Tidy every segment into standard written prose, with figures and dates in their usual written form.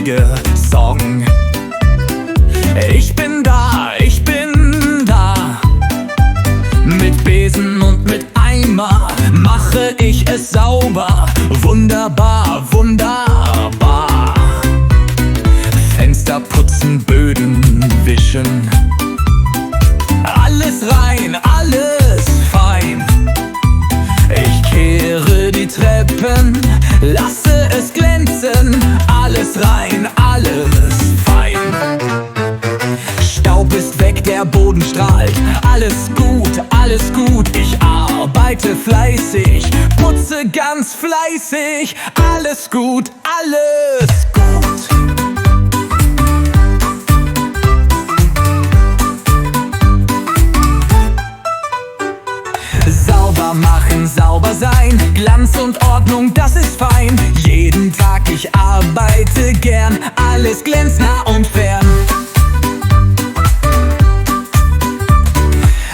richtige Song. Ich bin da, ich bin da. Mit Besen und mit Eimer mache ich es sauber. Wunderbar, wunderbar. Fenster putzen, Böden wischen. Alles rein, alles fein. Ich kehre die Treppen, lasse es glänzen. Alles rein, alles fein. Staub ist weg, der Boden strahlt. Alles gut, ich arbeite fleißig. Putze ganz fleißig. Alles gut, alles gut. Sauber machen, sauber sein, Glanz und Ordnung, das ist fein. Jeden Tag ich arbeite gern, alles glänzt nah und fern.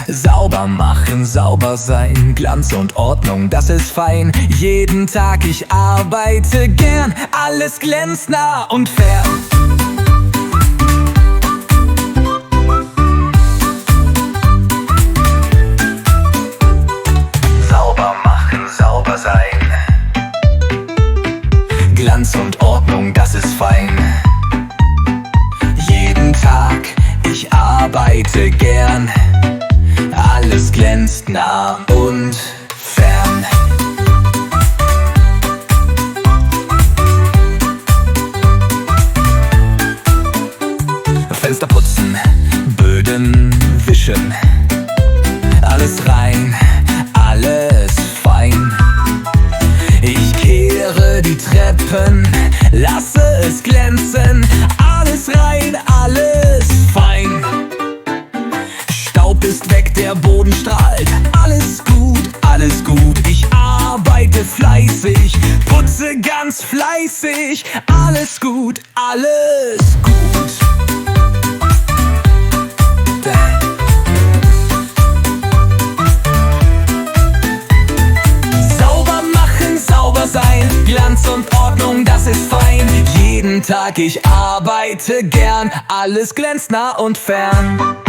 Sauber machen, sauber sein, Glanz und Ordnung, das ist fein. Jeden Tag ich arbeite gern, alles glänzt nah und fern. Glanz und Ordnung, das ist fein. Jeden Tag, ich arbeite gern. Alles glänzt nah und fern. Fenster putzen, Böden wischen. Alles rein, alles fein. Ich kehre die Treppen, lasse es glänzen. Alles rein, alles fein. Staub ist weg, der Boden strahlt. Alles gut, ich arbeite fleißig. Putze ganz fleißig. Alles gut, alles gut. Glanz und Ordnung, das ist fein. Jeden Tag ich arbeite gern, alles glänzt nah und fern.